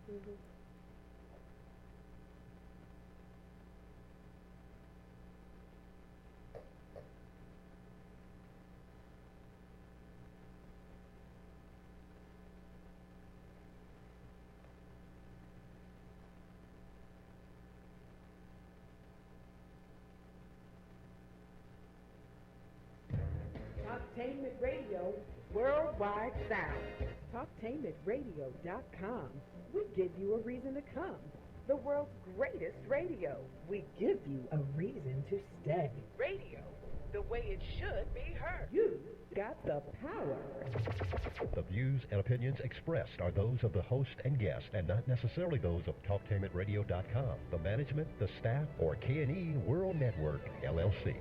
Mhm. Talktainment Radio, worldwide sound. Talktainmentradio.com. We give you a reason to come. The world's greatest radio. We give you a reason to stay. Radio, the way it should be heard. You got the power. The views and opinions expressed are those of the host and guest and not necessarily those of TalkTainmentRadio.com, the management, the staff, or K&E World Network, LLC.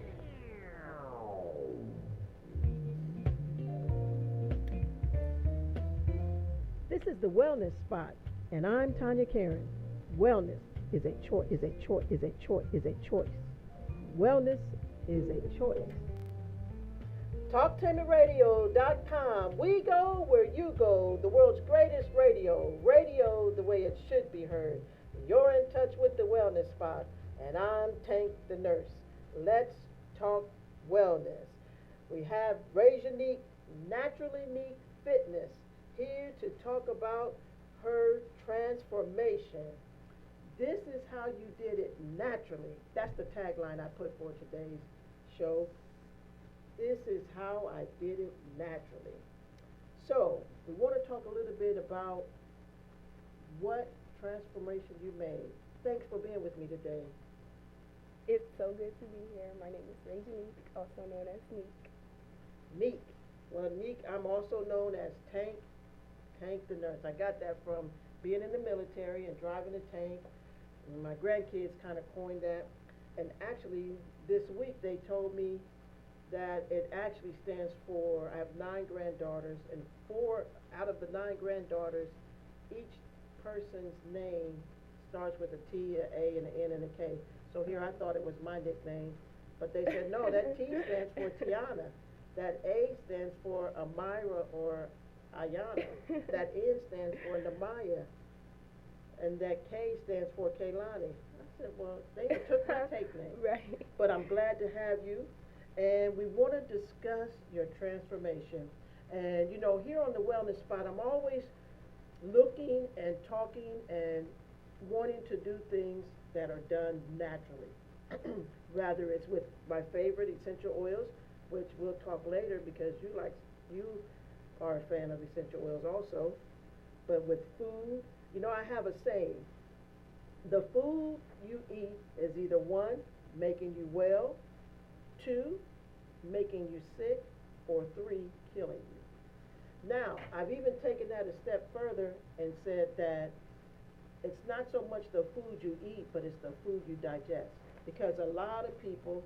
This is the Wellness Spot, and I'm Tanya Karen. Wellness is a choice, is a choice, is a choice, is a choice. Wellness is a choice. TalkTainmentRadio.com. We go where you go, the world's greatest radio. Radio the way it should be heard. You're in touch with the Wellness Spot, and I'm Tank the Nurse. Let's talk wellness. We have RAJANIQUE, Naturally Neat Fitness, here to talk about her transformation. This is how you did it naturally. That's the tagline I put for today's show. This is how I did it naturally. So, we want to talk a little bit about what transformation you made. Thanks for being with me today. It's so good to be here. My name is RAJANIQUE, also known as Neek. Neek. Well, Neek, I'm also known as Tank the Nurse. I got that from being in the military and driving a tank. And my grandkids kind of coined that. And actually, this week they told me that it actually stands for, I have 9 granddaughters, and 4 out of the 9 granddaughters, each person's name starts with a T, an A, and an N, and a K. So here I thought it was my nickname. But they said, no, that T stands for Tiana. That A stands for Amira or Ayana. That N stands for Namaya. And that K stands for Kaylani. I said, well, they took my tape name. Right. But I'm glad to have you. And we want to discuss your transformation. And, you know, here on the Wellness Spot, I'm always looking and talking and wanting to do things that are done naturally. Rather it's with my favorite essential oils, which we'll talk later because you are a fan of essential oils also. But with food, you know, I have a saying. The food you eat is either 1, making you well, 2, making you sick, or 3, killing you. Now, I've even taken that a step further and said that it's not so much the food you eat, but it's the food you digest. Because a lot of people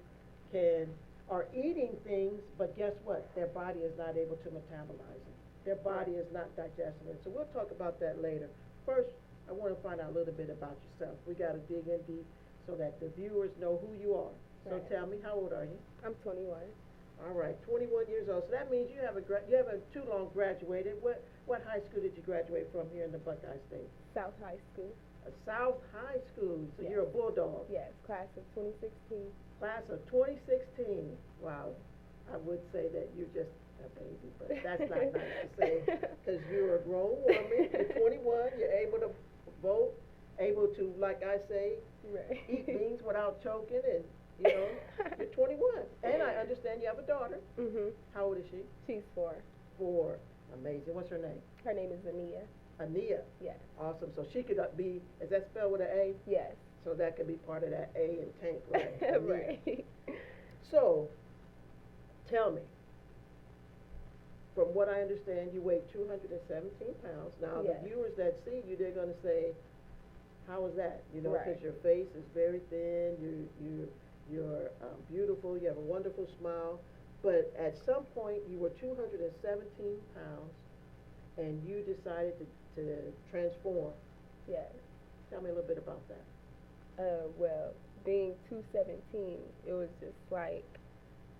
are eating things, but guess what? Their body is not able to metabolize it. Their body is not digesting it. So we'll talk about that later. First, I want to find out a little bit about yourself. We got to dig in deep so that the viewers know who you are. So Right. tell me, how old are you? I'm 21. All right, 21 years old. So that means you haven't too long graduated. What high school did you graduate from here in the Buckeye State? South High School. A South High School. So Yes. you're a bulldog. Yes, class of 2016. Class of 2016. Wow. I would say that you're just a baby, but that's not nice to say because you're a grown woman. You're 21. You're able to vote, able to, like I say, Right. eat beans without choking, and you know, you're 21. And I understand you have a daughter. Mhm. How old is she? She's 4. 4. Amazing. What's her name? Her name is Ania. Ania. Yes. Awesome. So she could be, is that spelled with an A? Yes. So that could be part of that A in tank, right? Ania. Right. So, tell me, from what I understand, you weigh 217 pounds. Now, Yes. the viewers that see you, they're going to say, how is that? You know, because Right. your face is very thin, you're beautiful, you have a wonderful smile. But at some point, you were 217 pounds, and you decided to transform. Yes. Tell me a little bit about that. Well, being 217, it was just like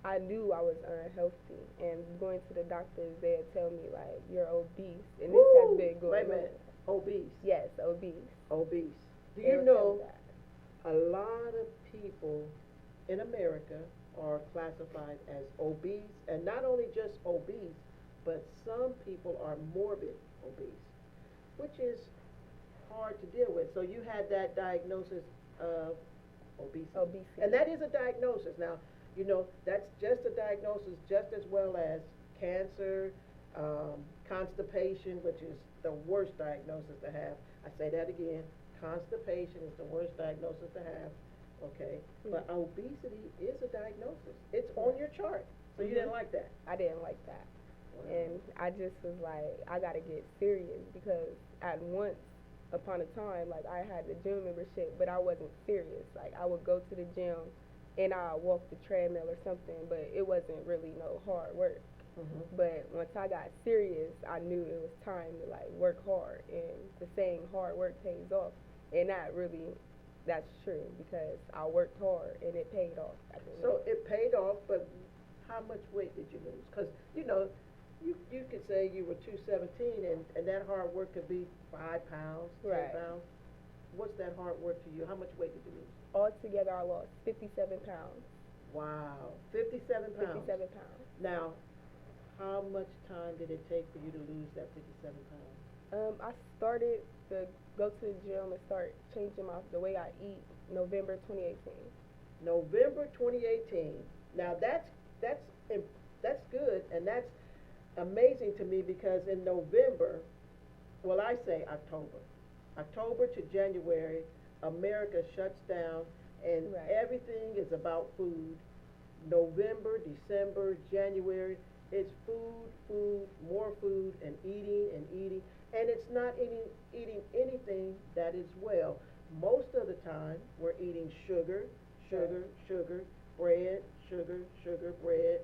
I knew I was unhealthy, and going to the doctors, they'd tell me like you're obese, and this has been going Wait a on. minute. Obese. Yes, obese. Obese. Do They you would know say that. a lot of people in America are classified as obese, and not only just obese, but some people are morbid obese, which is hard to deal with. So you had that diagnosis of obesity. Obesity. And that is a diagnosis. Now, you know, that's just a diagnosis just as well as cancer, constipation, which is the worst diagnosis to have. I say that again, constipation is the worst diagnosis to have, okay? But obesity is a diagnosis. It's on your chart. So you didn't like that? I didn't like that. Wow. And I just was like, I gotta get serious because at once upon a time, like I had the gym membership, but I wasn't serious. Like I would go to the gym and I walk the treadmill or something, but it wasn't really no hard work. But once I got serious, I knew it was time to like work hard, and the saying hard work pays off, and that's true because I worked hard and it paid off. So it paid off, but how much weight did you lose? Because, you know, you could say you were 217 and that hard work could be 5 pounds, 10 Right. pounds. What's that hard work to you? How much weight did you lose? Altogether, I lost 57 pounds. Wow, 57 pounds. 57 pounds. Now, how much time did it take for you to lose that 57 pounds? I started to go to the gym and start changing the way I eat November 2018. November 2018. Now that's good, and that's amazing to me because in November, well, I say October to January, America shuts down, and Right. everything is about food. November, December, January, it's food, more food, and eating, and it's not eating anything that is well. Most of the time, we're eating sugar, bread, bread,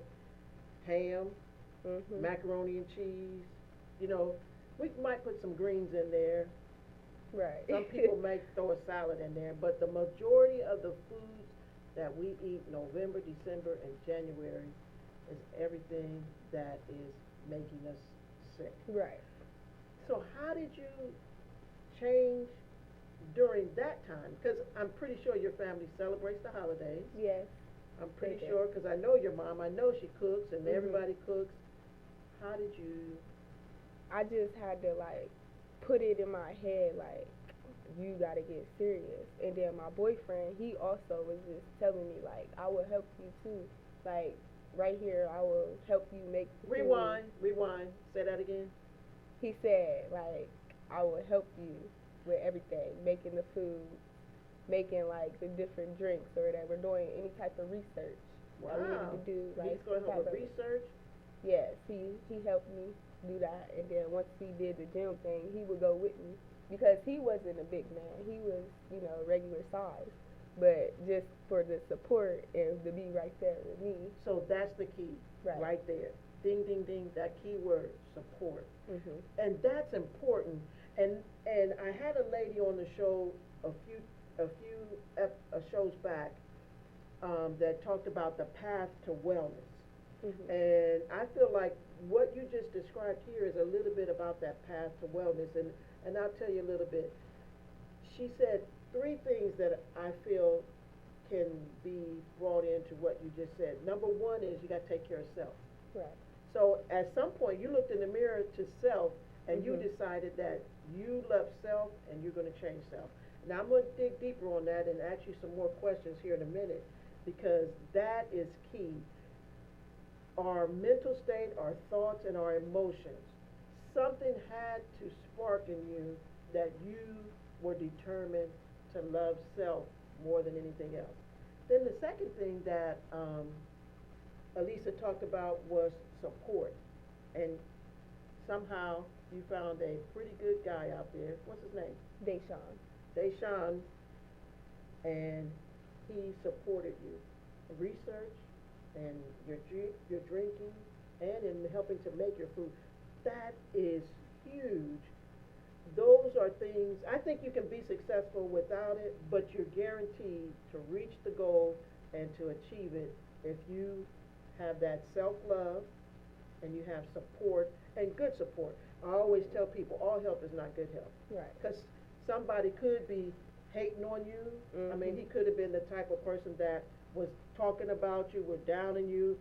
ham, macaroni and cheese. You know, we might put some greens in there. Right. Some people may throw a salad in there, but the majority of the foods that we eat November, December, and January is everything that is making us sick. Right. So how did you change during that time? Because I'm pretty sure your family celebrates the holidays. Yes. I'm pretty They do. sure because I know your mom. I know she cooks and Mhm. everybody cooks. How did you? I just had to like put it in my head like you gotta get serious. And then my boyfriend, he also was just telling me like I will help you too. Like right here, I will help you make the food. Rewind. Say that again. He said like I will help you with everything, making the food, making like the different drinks or whatever, doing any type of research that we needed to do. Like He's going to help type with of- research. Yes, he helped me do that, and then once we did the gym thing, he would go with me because he wasn't a big man. He was, you know, regular size, but just for the support and to be right there with me. So that's the key, Right. there. Ding, ding, ding. That key word, support. Mhm. And that's important. And I had a lady on the show a few shows back that talked about the path to wellness. Mhm. And I feel like what you just described here is a little bit about that path to wellness, and I'll tell you a little bit. She said 3 things that I feel can be brought into what you just said. Number 1 is you got to take care of self. Right. So at some point you looked in the mirror to self and you Mhm. decided that you love self and you're going to change self. Now I'm going to dig deeper on that and ask you some more questions here in a minute because that is key. Our mental state, our thoughts, and our emotions. Something had to spark in you that you were determined to love self more than anything else. Then the second thing that Elisa talked about was support. And somehow you found a pretty good guy out there. What's his name? Deshaun. And he supported you. Research and your drinking and in helping to make your food. That is huge. Those are things, I think you can be successful without it, but you're guaranteed to reach the goal and to achieve it if you have that self-love and you have support, and good support. I always tell people all help is not good help. Right. Because somebody could be hating on you. I mean, he could have been the type of person that was talking about you, was downing you,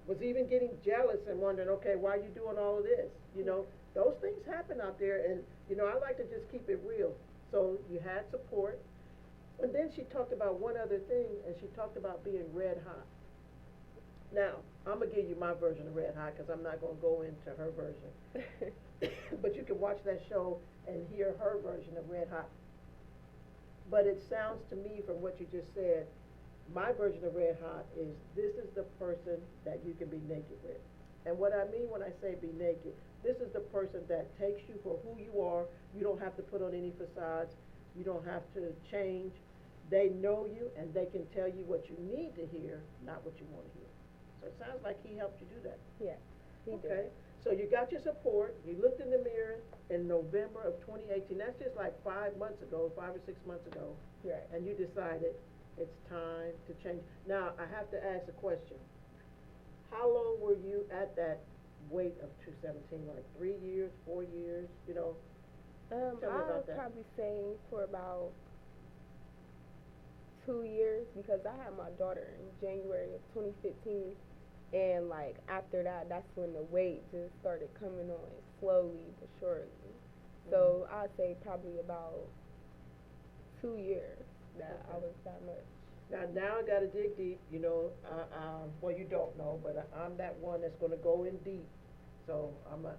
was even getting jealous and wondering, okay, why are you doing all of this? You know, those things happen out there, and, you know, I like to just keep it real. So you had support. And then she talked about one other thing, and she talked about being red hot. Now, I'm going to give you my version of red hot because I'm not going to go into her version. But you can watch that show and hear her version of red hot. But it sounds to me from what you just said, my version of red hot is this is the person that you can be naked with. And what I mean when I say be naked, this is the person that takes you for who you are. You don't have to put on any facades. You don't have to change. They know you and they can tell you what you need to hear, not what you want to hear. So it sounds like he helped you do that. Yeah, he Okay. did. So you got your support. You looked in the mirror in November of 2018. That's just like 5 months ago, 5 or 6 months ago. Right. And you decided it's time to change. Now, I have to ask a question. How long were you at that weight of 217? Like 3 years, 4 years, you know? Tell me I about would that. probably say for about 2 years because I had my daughter in January of 2015, and like after that, that's when the weight just started coming on slowly but surely. So I'd say probably about 2 years that I was that much. Now I got to dig deep. You know, well, you don't know, but I'm that one that's going to go in deep. So I'm a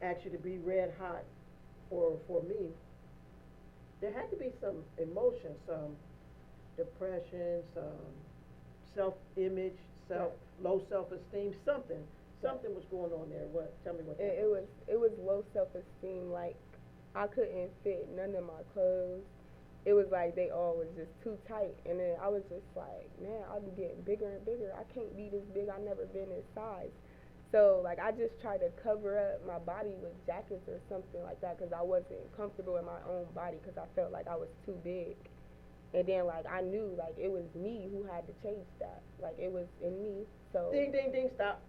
ask you to be red hot for me. There had to be some emotion, some depression, some self-image, low self-esteem, something was going on there. What? Tell me what. It was low self-esteem. Like I couldn't fit none of my clothes. It was like they all was just too tight, and then I was just like, man, I'll be getting bigger and bigger. I can't be this big. I've never been this size. So like I just tried to cover up my body with jackets or something like that because I wasn't comfortable in my own body because I felt like I was too big. And then like I knew like it was me who had to change that. Like it was in me. So Ding, ding, ding, stop.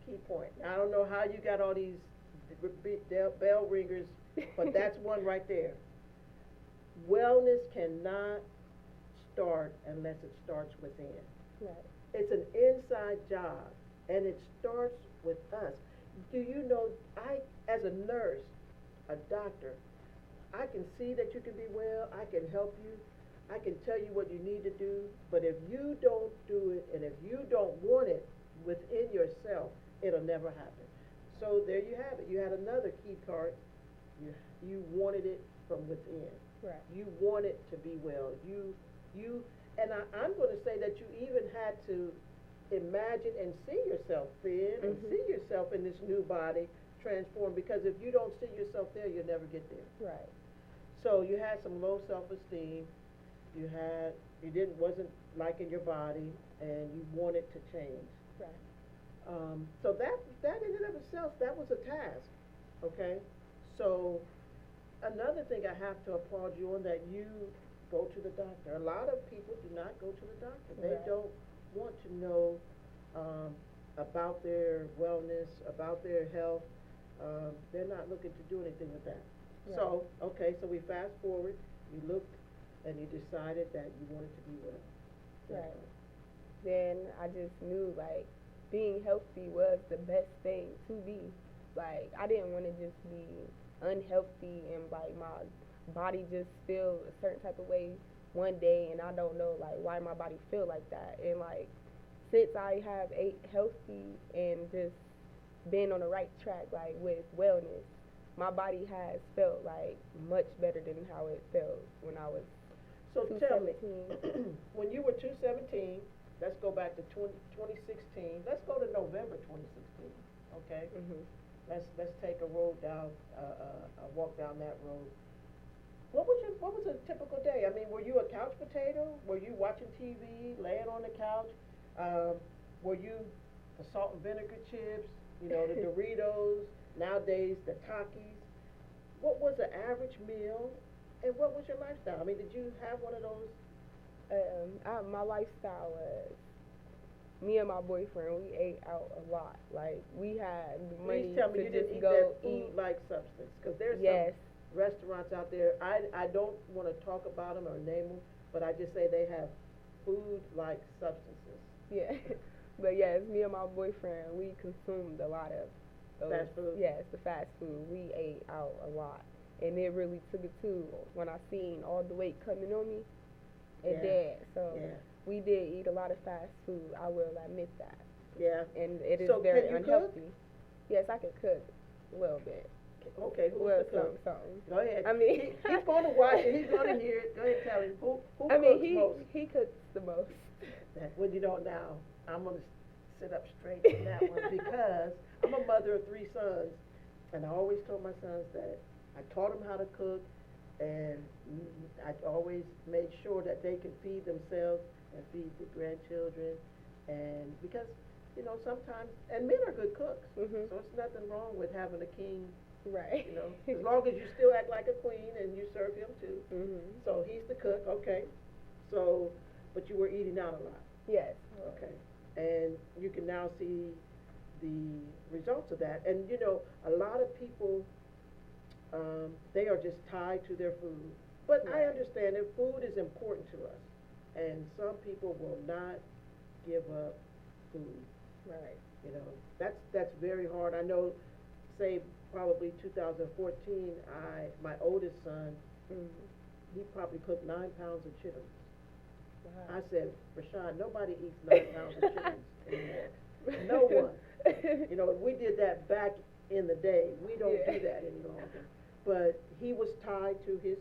Key point. I don't know how you got all these bell ringers, but that's one right there. Wellness cannot start unless it starts within. right. It's an inside job, and it starts with us. Do you know, I, as a nurse, a doctor, I can see that you can be well, I can help you, I can tell you what you need to do, but if you don't do it, and if you don't want it within yourself, it'll never happen. So there you have it. You had another key part. You wanted it from within. Right. You wanted to be well. And I'm going to say that you even had to imagine and see yourself thin and see yourself in this new body transformed, because if you don't see yourself there, you'll never get there. Right. So you had some low self-esteem. Wasn't liking your body, and you wanted to change. Right. So that in and of itself, that was a task. Okay. So another thing I have to applaud you on, that you go to the doctor. A lot of people do not go to the doctor. They Right. don't want to know about their wellness, about their health. They're not looking to do anything with that. Right. So, okay, so we fast forward. You looked and you decided that you wanted to be well. Right. Then I just knew like being healthy was the best thing to be. Like I didn't want to just be unhealthy and like my body just feel a certain type of way one day and I don't know like why my body feel like that. And like since I have ate healthy and just been on the right track like with wellness, my body has felt like much better than how it felt when I was So tell me, 217. when you were 217, let's go back to 2016. Let's go to November 2016. Okay. Let's take a road down, a walk down that road. What was a typical day? I mean, were you a couch potato? Were you watching TV, laying on the couch? Were you the salt and vinegar chips? You know, the Doritos. Nowadays, the Takis. What was the average meal, and what was your lifestyle? I mean, did you have one of those? My lifestyle was me and my boyfriend, we ate out a lot. Like, we had the money Please tell me to you just didn't eat go that eat. food-like substance, because there's Yes. some restaurants out there, I don't want to talk about them or name them, but I just say they have food-like substances. Yeah. But yes, me and my boyfriend, we consumed a lot of those. Fast food? Yes, the fast food. We ate out a lot. And it really took a toll when I seen all the weight coming on me. It Yeah. did. So Yeah. we did eat a lot of fast food. I will admit that. Yeah. And it is So very can you unhealthy. cook? Yes, I can cook a little bit. Okay, who's Well, the cook? something. Go ahead. I mean, he's going to watch it. He's going to hear it. Go ahead, tell him. Who I mean, cooks most? he cooks the most. Well, you know, now, I'm going to sit up straight on that one because I'm a mother of 3 sons, and I always told my sons that I taught them how to cook, and I always made sure that they could feed themselves and feed the grandchildren, and because, you know, sometimes, and men are good cooks, Mhm. so it's nothing wrong with having a king, Right. you know, as long as you still act like a queen and you serve him too. Mhm. So he's the cook, okay. So, but you were eating out a lot. Yes. Okay, and you can now see the results of that. And you know, a lot of people, they are just tied to their food. But I Right. understand that food is important to us, and some people will not give up food. Right. You know, that's very hard. I know, say probably 2014, my oldest son, Mhm. he probably cooked 9 pounds of chitlins. Wow. I said, Rashawn, nobody eats 9 pounds of chitlins anymore. No one. You know, we did that back in the day. We don't Yeah. do that any longer. But he was tied to his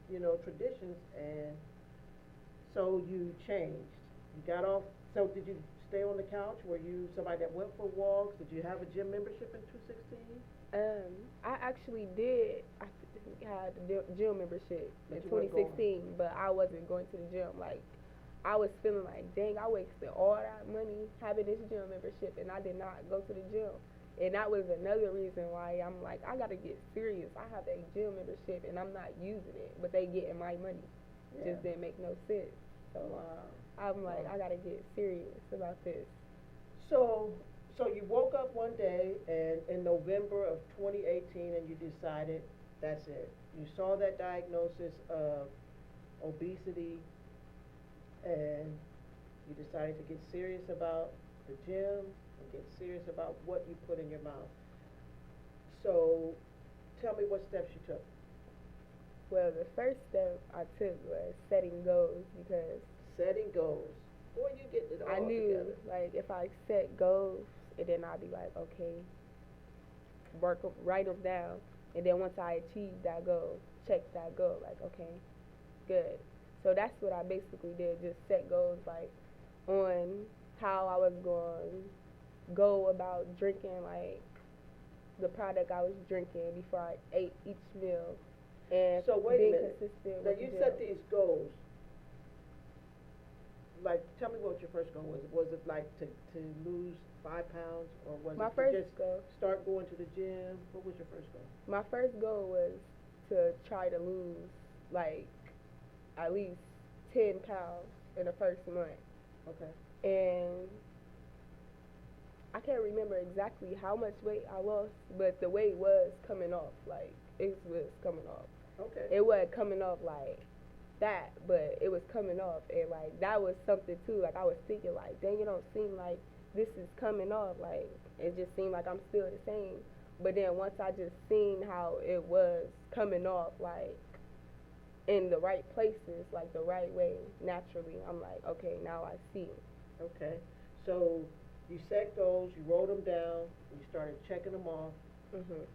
you know, traditions, and so you changed. You got off. So did you stay on the couch? Were you somebody that went for walks? Did you have a gym membership in 216? I actually did. I had the gym membership in But you weren't going. 2016, but I wasn't going to the gym. Like, I was feeling like, dang, I wasted all that money having this gym membership, and I did not go to the gym. And that was another reason why I'm like, I gotta get serious. I have a gym membership, and I'm not using it, but they getting my money. Yeah. Just didn't make no sense. So Wow. I'm like, Wow. I gotta get serious about this. So you woke up one day and in November of 2018 and you decided that's it. You saw that diagnosis of obesity and you decided to get serious about the gym and get serious about what you put in your mouth. So tell me what steps you took. Well, the first step I took was setting goals because Setting goals. Boy, you get it all I knew, together. like, if I set goals, and then I'd be like, okay, write them down, and then once I achieve that goal, check that goal, like, okay, good. So that's what I basically did, just set goals, like, on how I was going to go about drinking, like, the product I was drinking before I ate each meal, and So wait a being minute. consistent Now with you the set gym. these goals. Like, tell me what your first goal was. Was it like to lose 5 pounds, or was My it to first just goal. start going to the gym? What was your first goal? My first goal was to try to lose, like, at least 10 pounds in the first month. Okay. And I can't remember exactly how much weight I lost, but the weight was coming off. Like, it was coming off. Okay. It wasn't coming off like that, but it was coming off. And, like, that was something, too. Like, I was thinking, like, dang, it don't seem like this is coming off. Like, it just seemed like I'm still the same. But then once I just seen how it was coming off, like, in the right places, like, the right way, naturally, I'm like, okay, now I see it. Okay. So you set goals, you wrote them down, and you started checking them off. Mhm.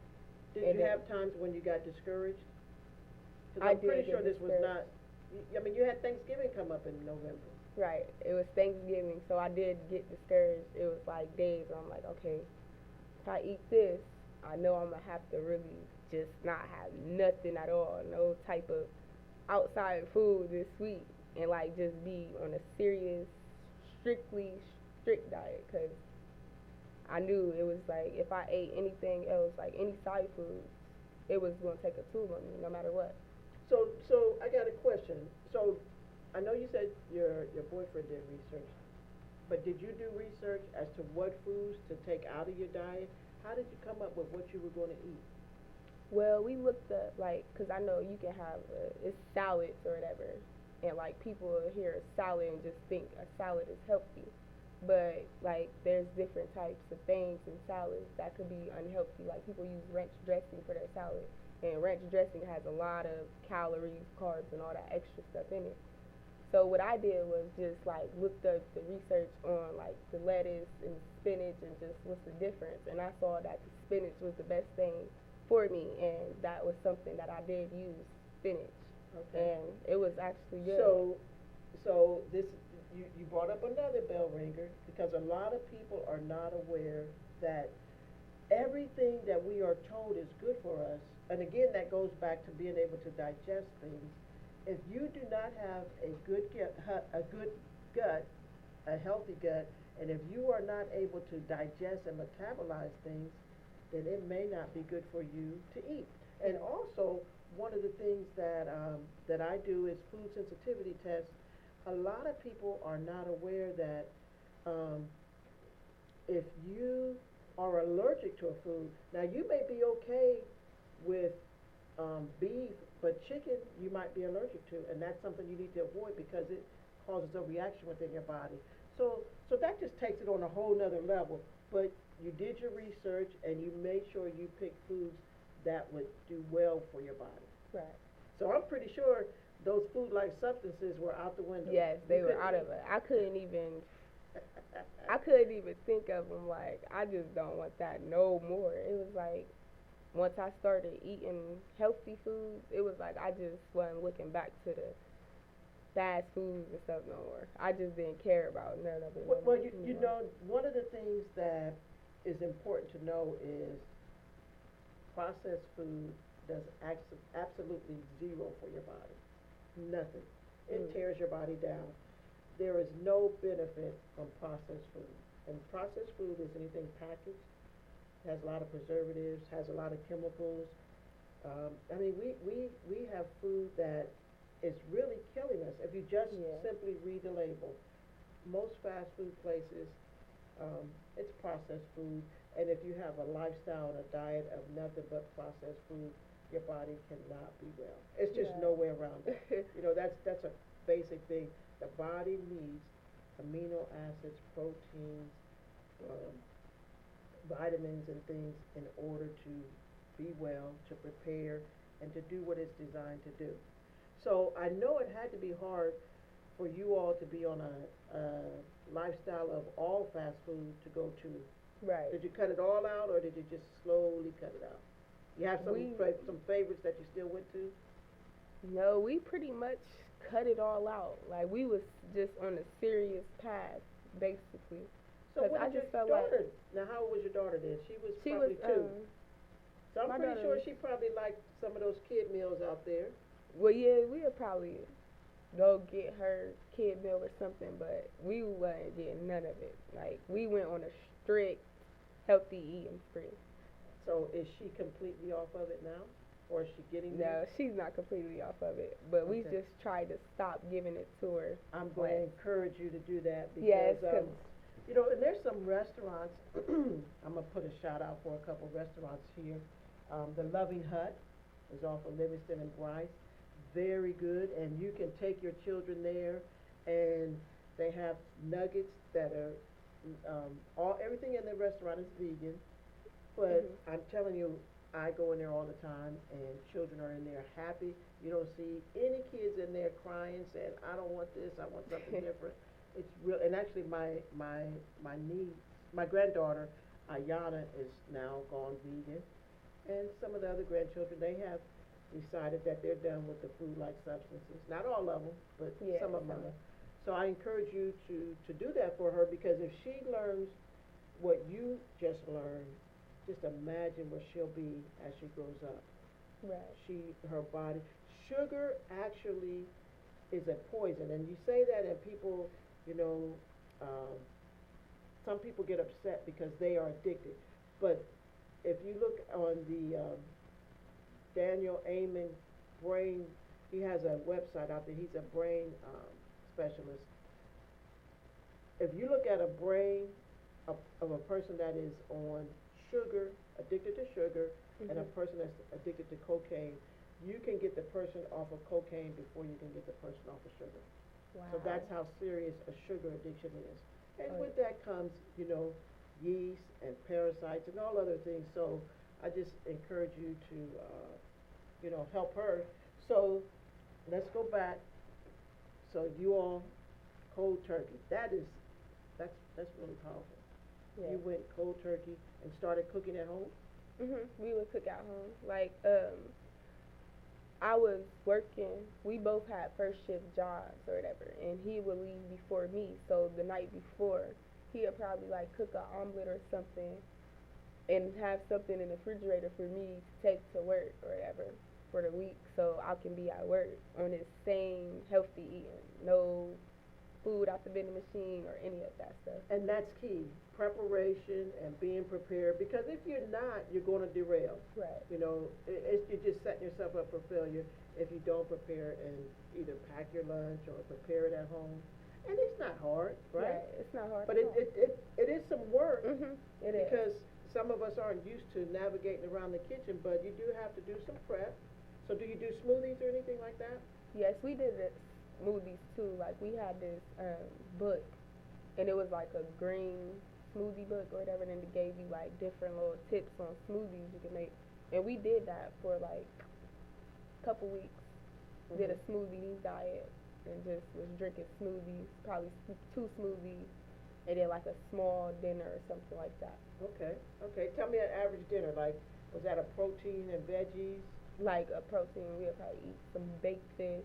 Did And you then- have times when you got discouraged? 'Cause I I'm pretty did sure get this was discouraged. not. I mean, you had Thanksgiving come up in November. Right. It was Thanksgiving, so I did get discouraged. It was like days where I'm like, okay, if I eat this, I know I'm gonna have to really just not have nothing at all, no type of outside food this week, and like just be on a serious, strict diet, because I knew it was like if I ate anything else, like any side food, it was gonna take a toll on me no matter what. So I got a question. So I know you said your boyfriend did research. But did you do research as to what foods to take out of your diet? How did you come up with what you were going to eat? Well, we looked up, like, because I know you can have, it's salads or whatever. And, like, people hear salad and just think a salad is healthy. But, like, there's different types of things in salads that could be unhealthy. Like, people use ranch dressing for their salad. And ranch dressing has a lot of calories, carbs, and all that extra stuff in it. So what I did was just, like, looked up the research on, like, the lettuce and spinach and just what's the difference. And I saw that the spinach was the best thing for me, and that was something that I did use, spinach. Okay. And it was actually good. So this you brought up another bell ringer because a lot of people are not aware that everything that we are told is good for us, and again that goes back to being able to digest things. If you do not have a good gut, a healthy gut, and if you are not able to digest and metabolize things, then it may not be good for you to eat. And also, one of the things that I do is food sensitivity tests. A lot of people are not aware that if you are allergic to a food, now you may be okay with beef, but chicken you might be allergic to, and that's something you need to avoid because it causes a reaction within your body. So that just takes it on a whole nother level. But you did your research and you made sure you picked foods that would do well for your body. Right. So I'm pretty sure those food-like substances were out the window. Yes, they were out of it. I couldn't even think of them. Like, I just don't want that no more. It was like, once I started eating healthy foods, it was like I just wasn't looking back to the fast foods and stuff no more. I just didn't care about none of it. Well, you know, one of the things that is important to know is processed food does absolutely zero for your body. Nothing. It tears your body down. There is no benefit from processed food. And processed food is anything packaged, has a lot of preservatives, has a lot of chemicals. I mean, we have food that is really killing us. If you just simply read the label, most fast food places, it's processed food. And if you have a lifestyle and a diet of nothing but processed food, your body cannot be well. It's just no way around it. You know, that's a basic thing. The body needs amino acids, proteins, vitamins and things in order to be well, to prepare, and to do what it's designed to do. So I know it had to be hard for you all to be on a lifestyle of all fast food to go to. Right. Did you cut it all out, or did you just slowly cut it out? You have some favorites that you still went to? No, we pretty much cut it all out. Like, we was just on a serious path, basically. So what did your daughter, now how old was your daughter then? She was probably 2. So I'm pretty sure she probably liked some of those kid meals out there. Well, yeah, we'll probably go get her kid meal or something, but we wasn't getting none of it. Like, we went on a strict, healthy eating spree. So is she completely off of it now? Or is she getting there? No, she's not completely off of it, but we just tried to stop giving it to her. I'm going to encourage you to do that because, you know, and there's some restaurants, I'm going to put a shout out for a couple restaurants here. The Loving Hut is off of Livingston and Bryce. Very good, and you can take your children there, and they have nuggets that are, everything in the restaurant is vegan, but I'm telling you, I go in there all the time, and children are in there happy. You don't see any kids in there crying, saying, I don't want this, I want something different. It's real, and actually my niece, my granddaughter, Ayana, is now gone vegan, and some of the other grandchildren, they have decided that they're done with the food-like substances. Not all of them, but some of them are. So I encourage you to do that for her, because if she learns what you just learned, just imagine where she'll be as she grows up. Right. Her body, sugar actually is a poison, and you say that, and people, you know, some people get upset because they are addicted. But if you look on the Daniel Amen brain, he has a website out there. He's a brain specialist. if you look at a brain of a person that is on sugar, addicted to sugar, and a Mhm. person that's addicted to cocaine, you can get the person off of cocaine before you can get the person off of sugar. Wow. So that's how serious a sugar addiction is. And Oh. with that comes, yeast and parasites and all other things. So I just encourage you to, help her. So let's go back. So you all cold turkey. That's really powerful. Yeah. You went cold turkey and started cooking at home. We would cook at home. Like, I was working. We both had first shift jobs or whatever, and he would leave before me. So the night before, he would probably like cook an omelet or something, and have something in the refrigerator for me to take to work or whatever for the week, so I can be at work on this same healthy eating. No food out the vending machine or any of that stuff. And that's key. Preparation and being prepared. Because if you're not, you're going to derail. Right. You're just setting yourself up for failure if you don't prepare and either pack your lunch or prepare it at home. And it's not hard, right? It's not hard. But at all. it is some work. It is. Because some of us aren't used to navigating around the kitchen, but you do have to do some prep. So do you do smoothies or anything like that? Yes, we did it. Smoothies too. Like we had this book, and it was like a green smoothie book or whatever, and it gave you like different little tips on smoothies you can make. And we did that for like a couple weeks. Did a smoothie diet and just was drinking smoothies, probably 2 smoothies, and then like a small dinner or something like that. Okay. Tell me an average dinner. Like, was that a protein and veggies? Like a protein, we'll probably eat some baked fish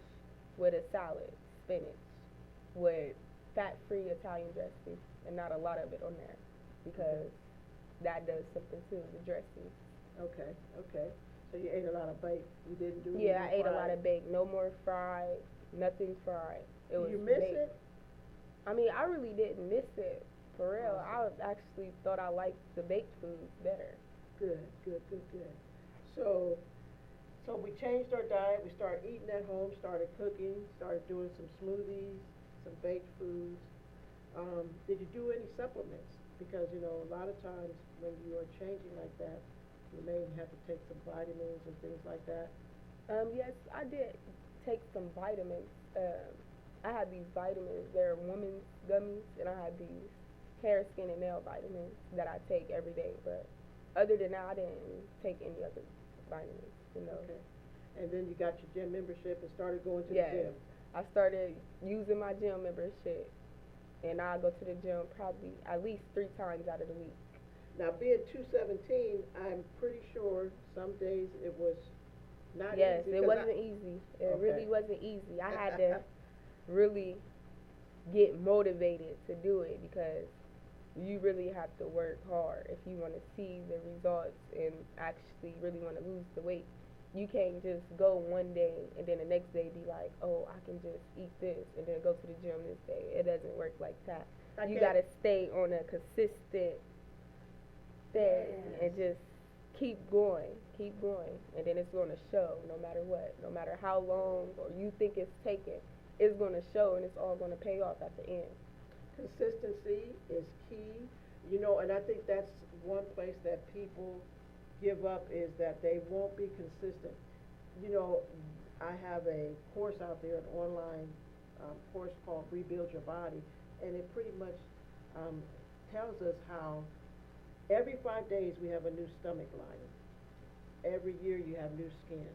with a salad, spinach, with fat-free Italian dressing, and not a lot of it on there, because that does something too, the dressing. Okay. So you ate a lot of baked. You didn't do Yeah, I anything ate a fried? lot of baked. No more fried. Nothing fried. It was You miss baked. it? I mean, I really didn't miss it. For real, Awesome. I actually thought I liked the baked foods better. Good. So we changed our diet. We started eating at home, started cooking, started doing some smoothies, some baked foods. Did you do any supplements? Because, a lot of times when you are changing like that, you may have to take some vitamins and things like that. Yes, I did take some vitamins. I had these vitamins. They're women's gummies, and I had these hair, skin, and nail vitamins that I take every day. But other than that, I didn't take any other vitamins. Okay. And then you got your gym membership and started going to Yes. the gym. I started using my gym membership, and I go to the gym probably at least 3 times out of the week. Now, being 217, I'm pretty sure some days it was not Yes, easy. it wasn't easy. It really Okay. wasn't easy. I had to really get motivated to do it, because you really have to work hard if you want to see the results and actually really want to lose the weight. You can't just go one day and then the next day be like, oh, I can just eat this and then go to the gym this day. It doesn't work like that. You got to stay on a consistent thing and just keep going, and then it's going to show no matter what, no matter how long or you think it's taking, it's going to show, and it's all going to pay off at the end. Consistency is key, and I think that's one place that people give up, is that they won't be consistent. I have a course out there, an online course called Rebuild Your Body, and it pretty much tells us how every 5 days we have a new stomach lining. Every year you have new skin.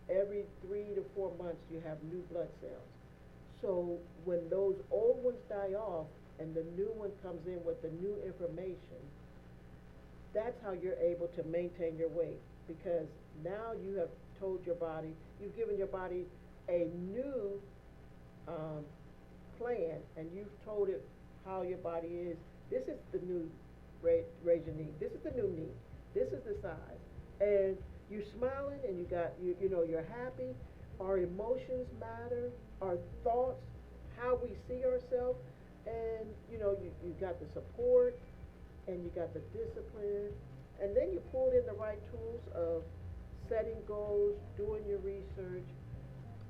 Every 3 to 4 months you have new blood cells. So when those old ones die off and the new one comes in with the new information, that's how you're able to maintain your weight, because now you have told your body, you've given your body a new plan, and you've told it how your body is. This is the new RAJANIQUE. This is the new me. This is the size. And you're smiling, and you're happy. Our emotions matter. Our thoughts, how we see ourselves, and you got the support, and you got the discipline, and then you pulled in the right tools of setting goals, doing your research,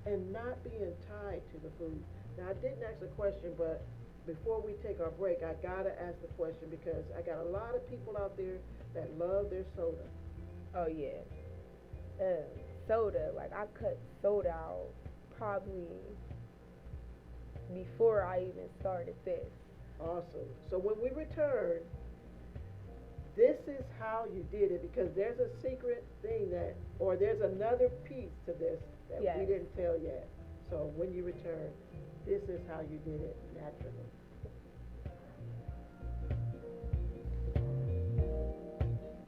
and not being tied to the food. Now, I didn't ask a question, but before we take our break, I gotta ask the question because I got a lot of people out there that love their soda. Oh yeah. Soda, like I cut soda out probably before I even started this. Awesome. So when we return, this is how you did it because there's a secret thing that, or there's another piece to this that Yes. we didn't tell yet. So when you return, this is how you did it naturally.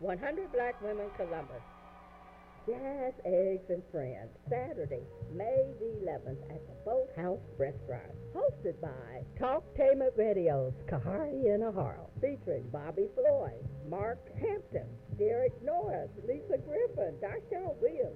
100 Black Women Columbus. Jazz, Eggs, and Friends, Saturday, May the 11th at the Boathouse Restaurant. Hosted by Talktainment Radio's Kahari and Aharo, featuring Bobby Floyd, Mark Hampton, Derek Norris, Lisa Griffin, Darshawn Williams,